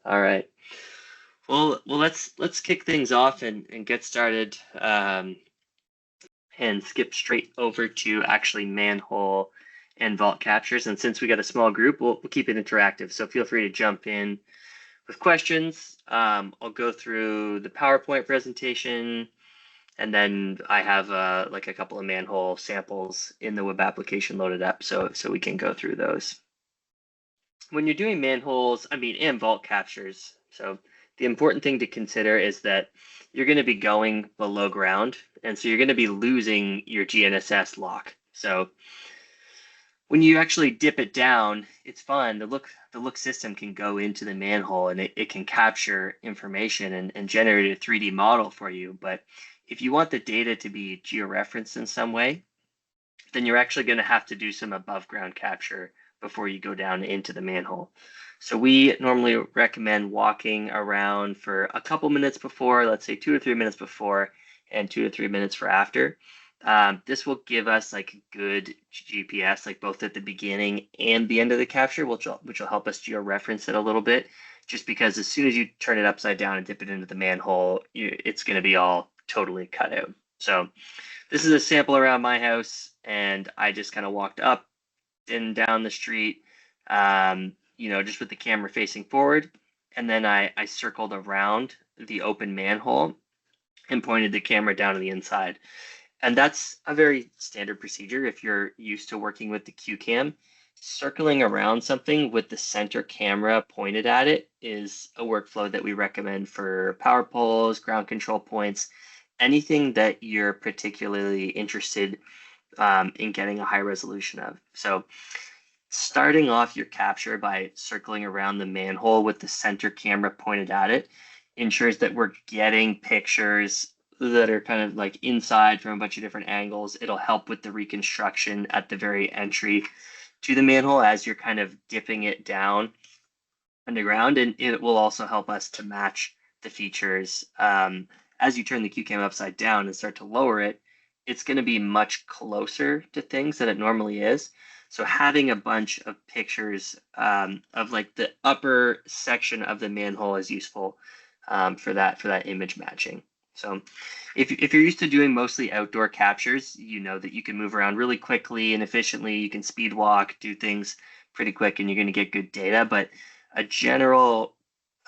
All right. Well, let's kick things off and get started, and skip straight over to actually manhole and vault captures. And since we got a small group, we'll keep it interactive. So feel free to jump in with questions. I'll go through the PowerPoint presentation, and then I have like a couple of manhole samples in the web application loaded up, so we can go through those. When you're doing manholes, and vault captures, so the important thing to consider is that you're going to be going below ground, and so you're going to be losing your GNSS lock. So when you actually dip it down, it's fun. The Looq system can go into the manhole, and it can capture information and generate a 3D model for you. But if you want the data to be georeferenced in some way, then you're actually going to have to do some above ground capture before you go down into the manhole. So we normally recommend walking around for a couple minutes before, let's say 2 to 3 minutes before, and 2 to 3 minutes for after. This will give us like good GPS, like both at the beginning and the end of the capture, which will help us georeference it a little bit. Just because as soon as you turn it upside down and dip it into the manhole, it's going to be all totally cut out. So this is a sample around my house, and I just kind of walked up and down the street, just with the camera facing forward. And then I circled around the open manhole and pointed the camera down to the inside. And that's a very standard procedure if you're used to working with the QCam. Circling around something with the center camera pointed at it is a workflow that we recommend for power poles, ground control points, anything that you're particularly interested in getting a high resolution of. So starting off your capture by circling around the manhole with the center camera pointed at it ensures that we're getting pictures that are kind of like inside from a bunch of different angles. It'll help with the reconstruction at the very entry to the manhole as you're kind of dipping it down underground, and it will also help us to match the features. As you turn the QCam upside down and start to lower it, it's going to be much closer to things than it normally is. So having a bunch of pictures of like the upper section of the manhole is useful for that image matching. So if you're used to doing mostly outdoor captures, you know that you can move around really quickly and efficiently. You can speed walk, do things pretty quick, and you're going to get good data. But a general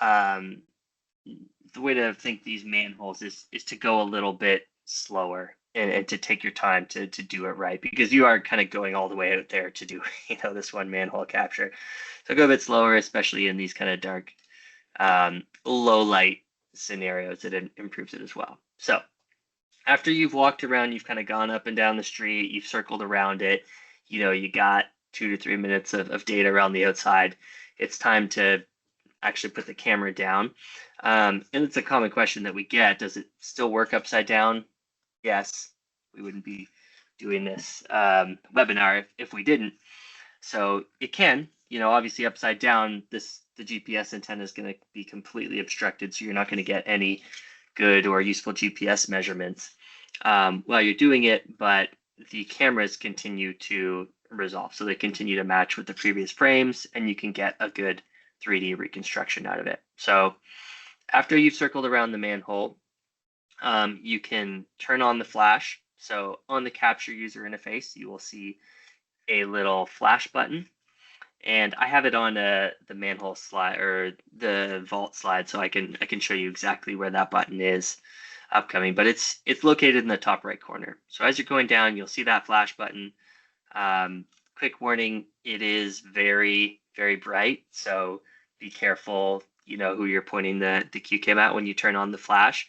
the way to think these manholes is to go a little bit slower and to take your time to do it right, because you are kind of going all the way out there to do this one manhole capture. So go a bit slower, especially in these kind of dark, low light scenarios. It improves it as well. So after you've walked around, you've kind of gone up and down the street, you've circled around it, you got 2 to 3 minutes of data around the outside. It's time to actually put the camera down. And it's a common question that we get. Does it still work upside down? Yes, we wouldn't be doing this webinar if we didn't. So it can, obviously upside down, the GPS antenna is going to be completely obstructed. So you're not going to get any good or useful GPS measurements while you're doing it, but the cameras continue to resolve. So they continue to match with the previous frames, and you can get a good 3D reconstruction out of it. So after you've circled around the manhole, you can turn on the flash. So on the capture user interface, you will see a little flash button, and I have it on the manhole slide or the vault slide, so I can show you exactly where that button is upcoming. But it's located in the top right corner. So as you're going down, you'll see that flash button. Quick warning: it is very, very bright, so be careful. Who you're pointing the QCam at when you turn on the flash,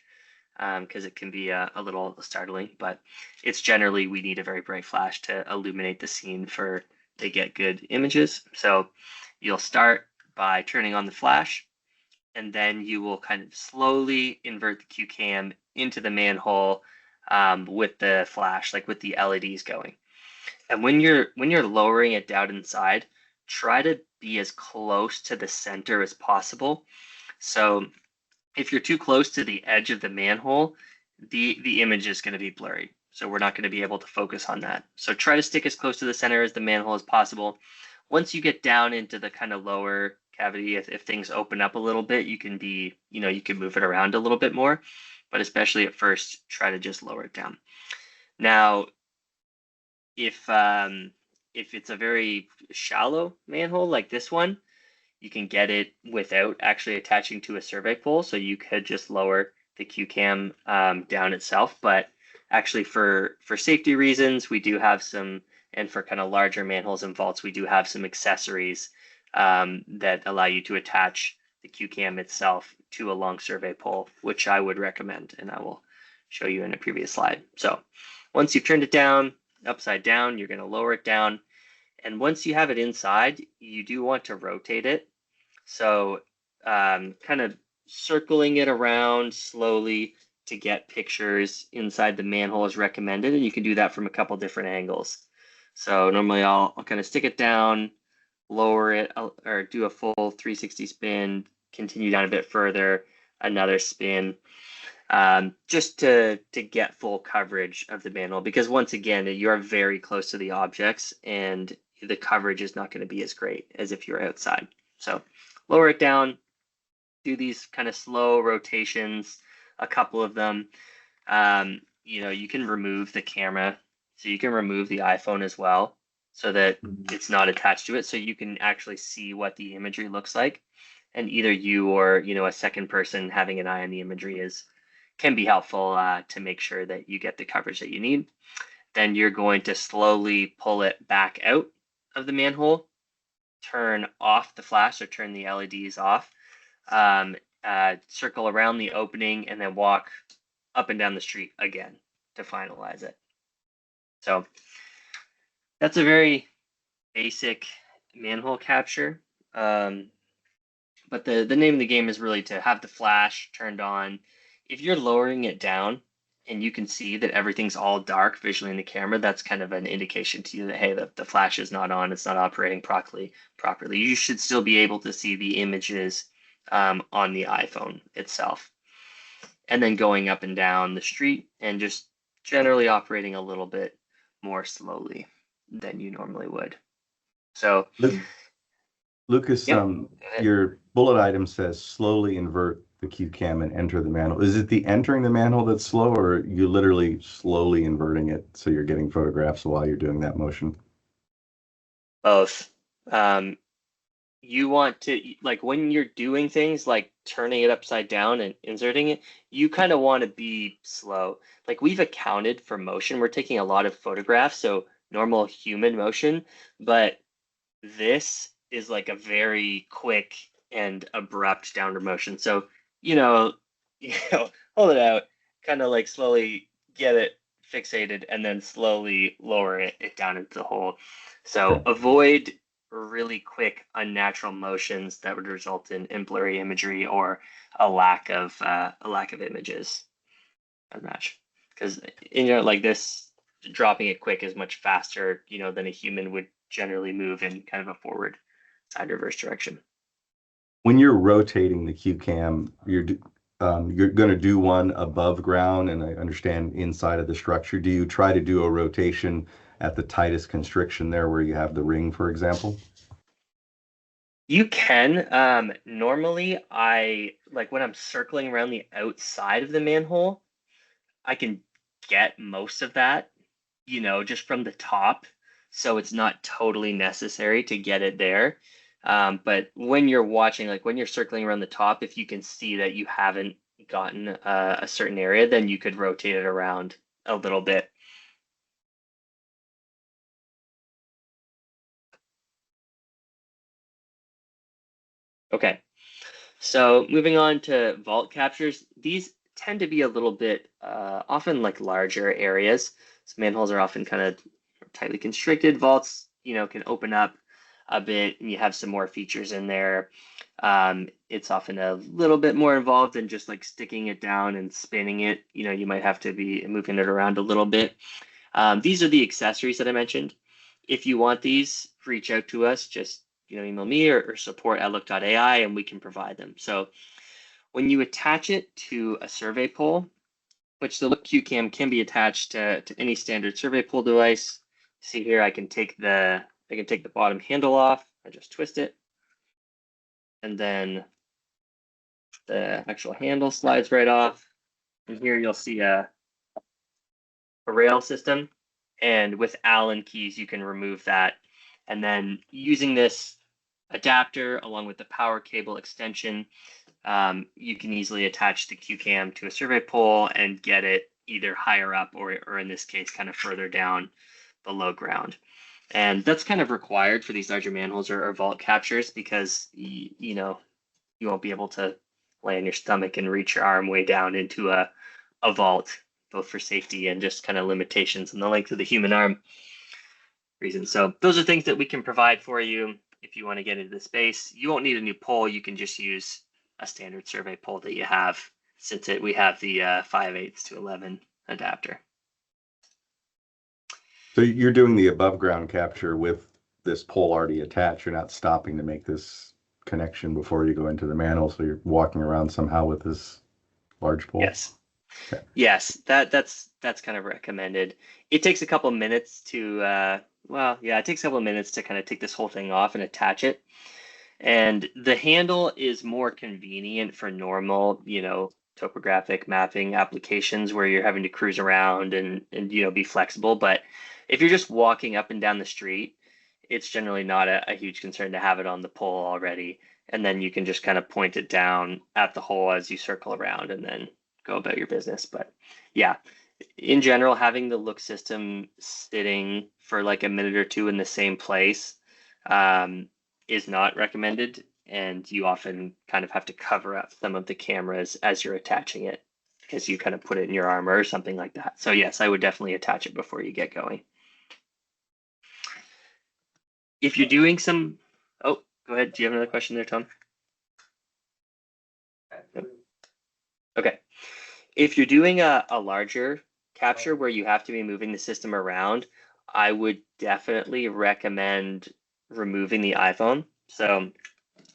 because it can be a little startling. But it's generally, we need a very bright flash to illuminate the scene to get good images. So you'll start by turning on the flash, and then you will kind of slowly invert the QCam into the manhole with the flash, like with the LEDs going. And when you're lowering it down inside, try to be as close to the center as possible. So if you're too close to the edge of the manhole, the image is going to be blurry. So we're not going to be able to focus on that. So try to stick as close to the center as the manhole as possible. Once you get down into the kind of lower cavity. If things open up a little bit, you can you can move it around a little bit more, but especially at first, try to just lower it down. Now, if it's a very shallow manhole like this one, you can get it without actually attaching to a survey pole. So you could just lower the QCam down itself. But actually, for safety reasons, we do have some, and for kind of larger manholes and vaults, we do have some accessories that allow you to attach the QCam itself to a long survey pole, which I would recommend, and I will show you in a previous slide. So once you've turned it down, upside down, you're going to lower it down. And once you have it inside, you do want to rotate it. So kind of circling it around slowly to get pictures inside the manhole is recommended. And you can do that from a couple different angles. So normally I'll kind of stick it down, lower it, or do a full 360 spin, continue down a bit further, another spin, just to get full coverage of the manhole. Because once again, you are very close to the objects and the coverage is not going to be as great as if you're outside. So lower it down, do these kind of slow rotations, a couple of them. You can remove the camera, so you can remove the iPhone as well, so that it's not attached to it, so you can actually see what the imagery looks like. And either you or a second person having an eye on the imagery can be helpful to make sure that you get the coverage that you need. Then you're going to slowly pull it back out of the manhole, turn off the flash, or turn the LEDs off, circle around the opening, and then walk up and down the street again to finalize it. So that's a very basic manhole capture. But the name of the game is really to have the flash turned on. If you're lowering it down and you can see that everything's all dark visually in the camera, that's kind of an indication to you that, hey, the flash is not on, it's not operating properly. You should still be able to see the images on the iPhone itself. And then going up and down the street and just generally operating a little bit more slowly than you normally would. So Lucas, your bullet item says slowly invert the QCam and enter the manhole. Is it the entering the manhole that's slow, or are you literally slowly inverting it so you're getting photographs while you're doing that motion? Both. You want to, like, when you're doing things like turning it upside down and inserting it, you kind of want to be slow. Like, we've accounted for motion. We're taking a lot of photographs, so normal human motion, but this is like a very quick and abrupt downward motion. So, hold it out, kind of like slowly get it fixated, and then slowly lower it down into the hole. So avoid really quick, unnatural motions that would result in blurry imagery or a lack of images unmatched. Because like this, dropping it quick is much faster, than a human would generally move in kind of a forward side reverse direction. When you're rotating the QCam, you're going to do one above ground, and I understand inside of the structure. Do you try to do a rotation at the tightest constriction there where you have the ring, for example? You can. Normally, I like when I'm circling around the outside of the manhole, I can get most of that, just from the top. So it's not totally necessary to get it there. But when you're watching, like when you're circling around the top, if you can see that you haven't gotten a certain area, then you could rotate it around a little bit. Okay, so moving on to vault captures. These tend to be a little bit often like larger areas. So manholes are often kind of tightly constricted. Vaults, can open up a bit and you have some more features in there. It's often a little bit more involved than just like sticking it down and spinning it. You might have to be moving it around a little bit. These are the accessories that I mentioned. If you want these, reach out to us. Just email me or support@looq.ai and we can provide them. So when you attach it to a survey pole, which the Looq QCam can be attached to any standard survey pole device. See here, I can take the bottom handle off. I just twist it. and then the actual handle slides right off. And here you'll see a rail system, and with Allen keys, you can remove that. And then using this adapter along with the power cable extension, you can easily attach the QCam to a survey pole and get it either higher up or in this case, kind of further down below ground. And that's kind of required for these larger manholes or vault captures because you know you won't be able to lay on your stomach and reach your arm way down into a vault, both for safety and just kind of limitations and the length of the human arm reasons. So those are things that we can provide for you if you want to get into the space. You won't need a new pole. You can just use a standard survey pole that you have, since we have the 5/8 to 11 adapter. So you're doing the above ground capture with this pole already attached. You're not stopping to make this connection before you go into the manhole. So you're walking around somehow with this large pole. Yes. Okay. Yes, that's kind of recommended. It takes a couple of minutes to it takes a couple of minutes to kind of take this whole thing off and attach it. And the handle is more convenient for normal, topographic mapping applications where you're having to cruise around and be flexible. But if you're just walking up and down the street, it's generally not a huge concern to have it on the pole already. And then you can just kind of point it down at the hole as you circle around and then go about your business. But yeah, in general, having the Looq system sitting for like a minute or two in the same place is not recommended. And you often kind of have to cover up some of the cameras as you're attaching it because you kind of put it in your armor or something like that. So yes, I would definitely attach it before you get going. If you're doing some, oh, go ahead. Do you have another question there, Tom? Okay. If you're doing a larger capture where you have to be moving the system around, I would definitely recommend removing the iPhone. So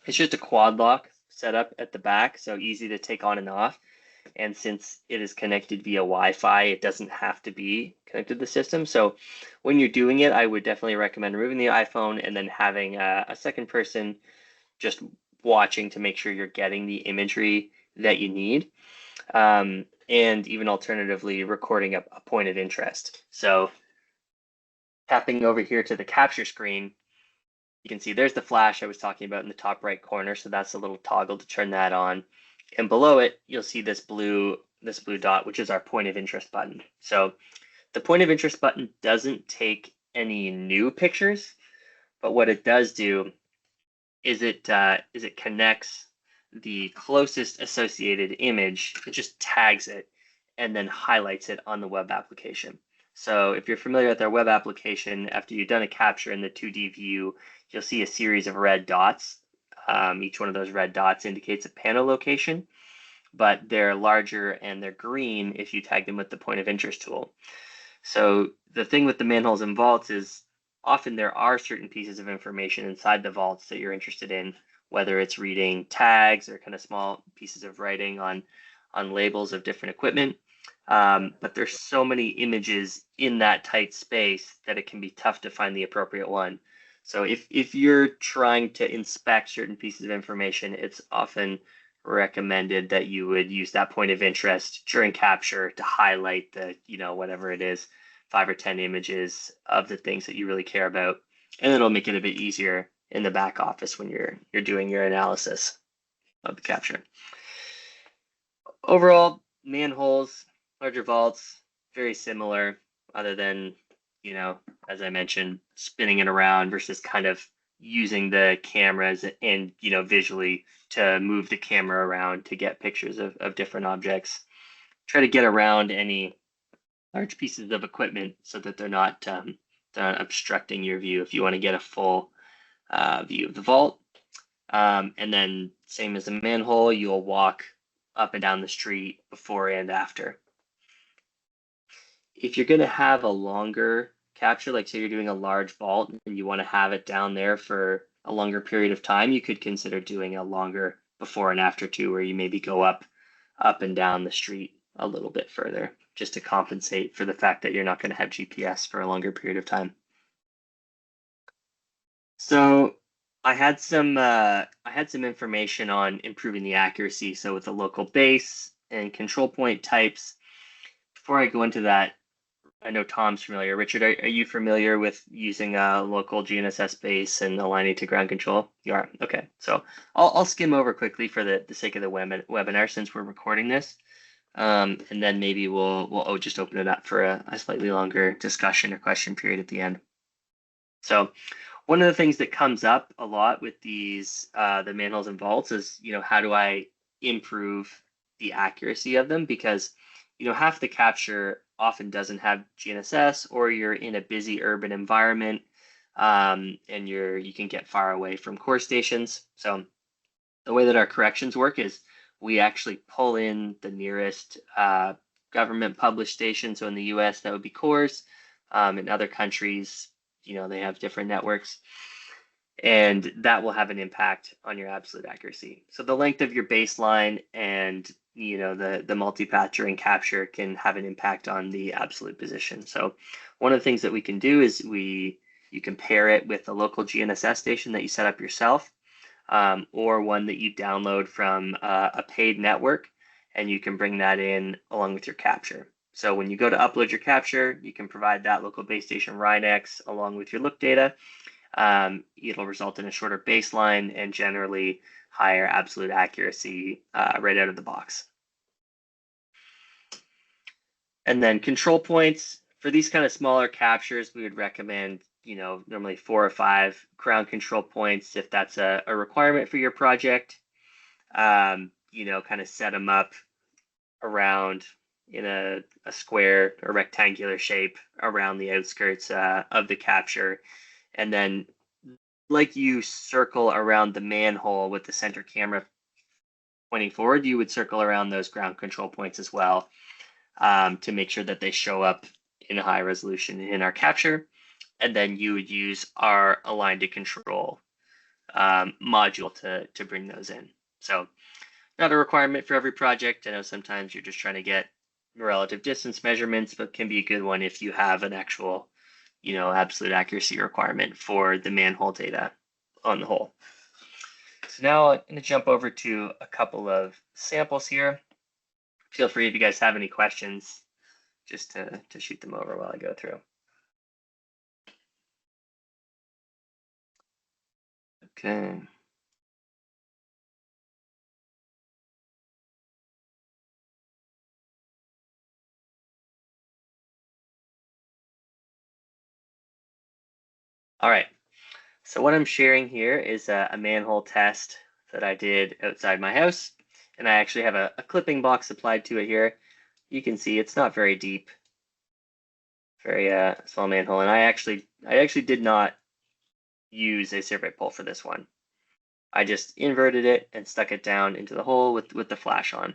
it's just a quad lock setup at the back, so easy to take on and off. And since it is connected via Wi-Fi, it doesn't have to be connected to the system. So when you're doing it, I would definitely recommend removing the iPhone and then having a second person just watching to make sure you're getting the imagery that you need. And even alternatively, recording a point of interest. So tapping over here to the capture screen, you can see there's the flash I was talking about in the top right corner. So that's a little toggle to turn that on. And below it, you'll see this blue dot, which is our point of interest button. So the point of interest button doesn't take any new pictures, but what it does do is it connects the closest associated image. It just tags it and then highlights it on the web application. So if you're familiar with our web application, after you've done a capture in the 2D view, you'll see a series of red dots. Each one of those red dots indicates a panel location, but they're larger and they're green if you tag them with the point of interest tool. So the thing with the manholes and vaults is often there are certain pieces of information inside the vaults that you're interested in, whether it's reading tags or kind of small pieces of writing on labels of different equipment. But there's so many images in that tight space that it can be tough to find the appropriate one. So if you're trying to inspect certain pieces of information, it's often recommended that you would use that point of interest during capture to highlight the, whatever it is, 5 or 10 images of the things that you really care about. And it'll make it a bit easier in the back office when you're doing your analysis of the capture. Overall, manholes, larger vaults, very similar, other than, as I mentioned, spinning it around versus kind of using the cameras and, visually to move the camera around to get pictures of different objects. Try to get around any large pieces of equipment so that they're not obstructing your view if you want to get a full view of the vault. And then same as the manhole, you'll walk up and down the street before and after. If you're going to have a longer capture, like say you're doing a large vault and you want to have it down there for a longer period of time, you could consider doing a longer before and after too, where you maybe go up and down the street a little bit further, just to compensate for the fact that you're not going to have GPS for a longer period of time. So I had some information on improving the accuracy. So with the local base and control point types. Before I go into that, I know Tom's familiar. Richard, are you familiar with using a local GNSS base and aligning to ground control? You are? Okay. So I'll skim over quickly for the sake of the webinar since we're recording this. And then maybe we'll just open it up for a slightly longer discussion or question period at the end. So one of the things that comes up a lot with these the manholes and vaults is, how do I improve the accuracy of them? Because, half the capture often doesn't have GNSS, or you're in a busy urban environment, and you can get far away from core stations. So the way that our corrections work is we actually pull in the nearest government published station. So in the US, that would be cores. In other countries, they have different networks, and that will have an impact on your absolute accuracy. So the length of your baseline and the multipath during capture can have an impact on the absolute position. So one of the things that we can do is you compare it with a local GNSS station that you set up yourself, or one that you download from a paid network, and you can bring that in along with your capture. So when you go to upload your capture, you can provide that local base station RINEX along with your Looq data. It'll result in a shorter baseline and generally higher absolute accuracy right out of the box. And then control points. For these kind of smaller captures, we would recommend, normally 4 or 5 ground control points if that's a requirement for your project. Kind of set them up around in a square or rectangular shape around the outskirts of the capture. And then like you circle around the manhole with the center camera pointing forward, you would circle around those ground control points as well, to make sure that they show up in a high resolution in our capture. And then you would use our align to control module to bring those in. So not a requirement for every project. I know sometimes you're just trying to get relative distance measurements, but can be a good one if you have an actual, absolute accuracy requirement for the manhole data on the whole. So now I'm going to jump over to a couple of samples here. Feel free if you guys have any questions, just to shoot them over while I go through. Okay. All right. So what I'm sharing here is a manhole test that I did outside my house, and I actually have a clipping box applied to it here. You can see it's not very deep, very small manhole, and I actually did not use a survey pole for this one. I just inverted it and stuck it down into the hole with the flash on.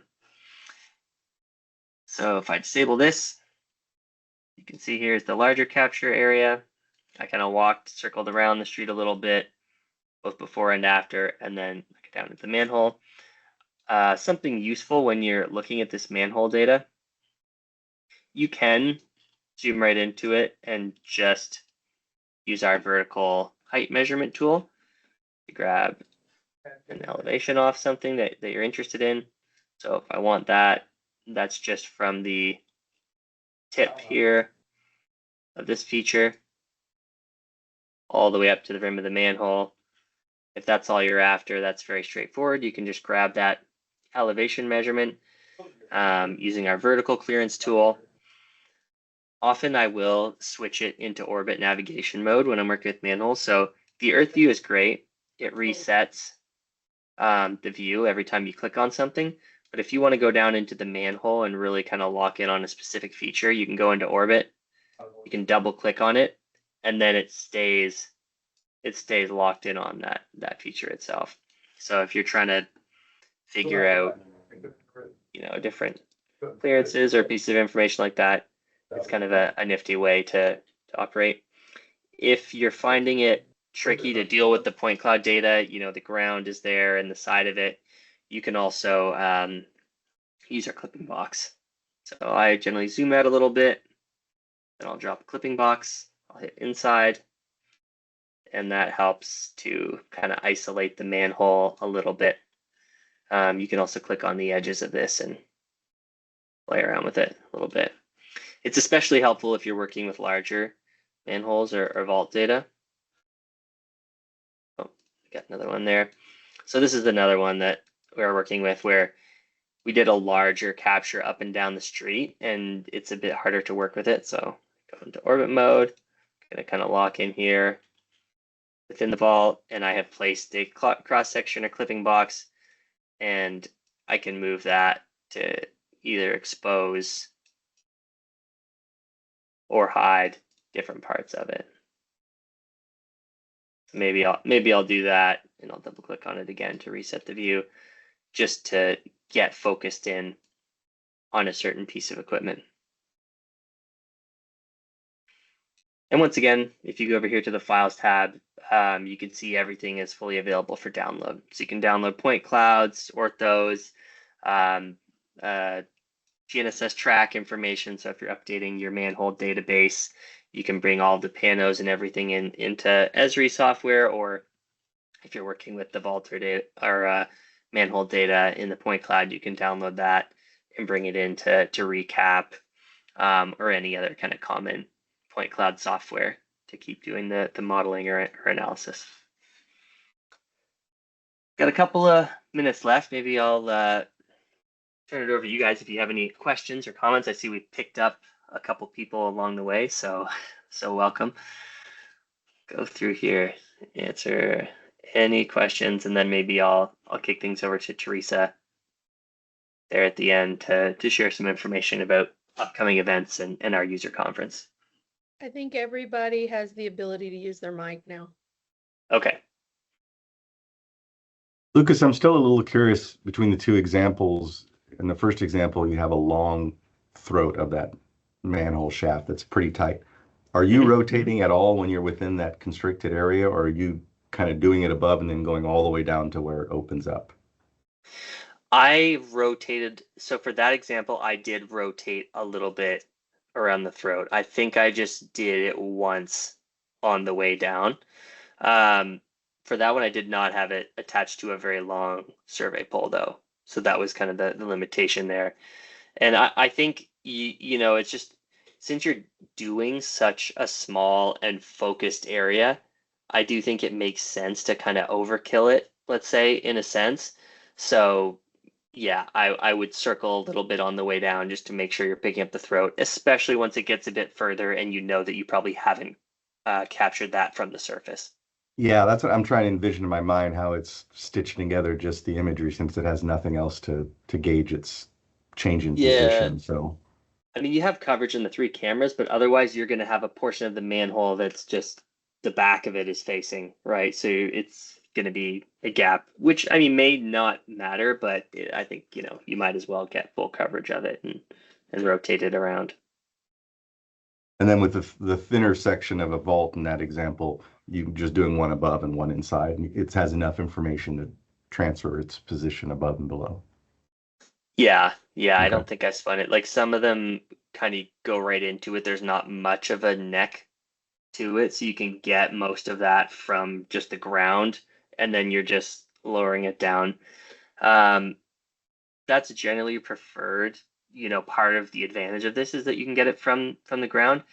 So if I disable this, you can see here's the larger capture area. I kind of circled around the street a little bit, both before and after, and then down into the manhole. Something useful when you're looking at this manhole data, you can zoom right into it and just use our vertical height measurement tool to grab an elevation off something that you're interested in. So if I want that, that's just from the tip here of this feature all the way up to the rim of the manhole. If that's all you're after, that's very straightforward. You can just grab that elevation measurement using our vertical clearance tool. Often I will switch it into orbit navigation mode when I'm working with manholes. So the Earth view is great. It resets the view every time you click on something. But if you want to go down into the manhole and really kind of lock in on a specific feature, you can go into orbit. You can double click on it, and then it stays locked in on that feature itself. So if you're trying to figure out, different clearances or pieces of information like that, it's kind of a nifty way to operate. If you're finding it tricky to deal with the point cloud data, the ground is there and the side of it, you can also use our clipping box. So I generally zoom out a little bit, then I'll drop a clipping box, I'll hit inside, and that helps to kind of isolate the manhole a little bit. You can also click on the edges of this and play around with it a little bit. It's especially helpful if you're working with larger manholes or vault data. Oh, got another one there. So this is another one that we're working with where we did a larger capture up and down the street, and it's a bit harder to work with it. So go into orbit mode, gonna kind of lock in here within the vault, and I have placed a cross section or clipping box, and I can move that to either expose or hide different parts of it. Maybe I'll do that, and I'll double click on it again to reset the view, just to get focused in on a certain piece of equipment. And once again, if you go over here to the Files tab, you can see everything is fully available for download. So you can download point clouds, orthos, GNSS track information. So if you're updating your manhole database, you can bring all the panos and everything into Esri software, or if you're working with the vault or data or manhole data in the point cloud, you can download that and bring it in to recap or any other kind of common point cloud software to keep doing the modeling or analysis. Got a couple of minutes left. Maybe I'll turn it over to you guys if you have any questions or comments. I see we picked up a couple people along the way, so welcome. Go through here, answer any questions, and then maybe I'll kick things over to Teresa there at the end to share some information about upcoming events and our user conference. I think everybody has the ability to use their mic now. Okay. Lucas, I'm still a little curious between the two examples. In the first example, you have a long throat of that manhole shaft that's pretty tight. Are you rotating at all when you're within that constricted area, or are you kind of doing it above and then going all the way down to where it opens up? I rotated, so for that example, I did rotate a little bit around the throat. I think I just did it once on the way down. For that one, I did not have it attached to a very long survey pole though. So that was kind of the limitation there. And I think, you know, it's just, since you're doing such a small and focused area, I do think it makes sense to kind of overkill it, let's say, in a sense. So yeah, I would circle a little bit on the way down just to make sure you're picking up the throat, especially once it gets a bit further and you know that you probably haven't captured that from the surface. Yeah, that's what I'm trying to envision in my mind, how it's stitched together, just the imagery, since it has nothing else to gauge its change in position. So I mean, you have coverage in the 3 cameras, but otherwise you're going to have a portion of the manhole that's just the back of it is facing, right? So it's going to be a gap, which I mean may not matter, but I think, you know, you might as well get full coverage of it and rotate it around. and then with the thinner section of a vault in that example, you just doing one above and one inside. It has enough information to transfer its position above and below. Yeah, Okay. I don't think I spun it. Like some of them kind of go right into it. There's not much of a neck to it, so you can get most of that from just the ground, and then you're just lowering it down. That's generally preferred. You know, part of the advantage of this is that you can get it from the ground.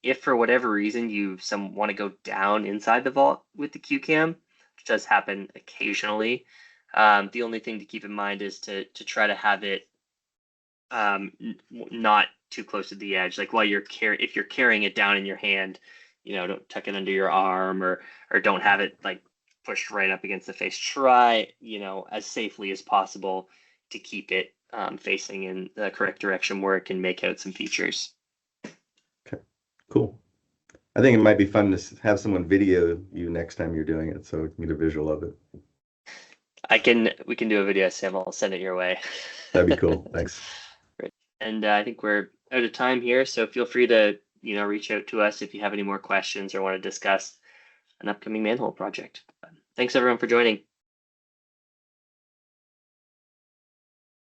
If for whatever reason you want to go down inside the vault with the QCam, which does happen occasionally, the only thing to keep in mind is to try to have it not too close to the edge. Like while if you're carrying it down in your hand, you know, don't tuck it under your arm or don't have it like pushed right up against the face. Try, you know, as safely as possible to keep it facing in the correct direction where it can make out some features. Okay, cool. I think it might be fun to have someone video you next time you're doing it, so we can get a visual of it. We can do a video, Sam. I'll send it your way. That'd be cool. Thanks. Great. And I think we're out of time here, so feel free to, you know, reach out to us if you have any more questions or want to discuss an upcoming manhole project. Thanks everyone for joining.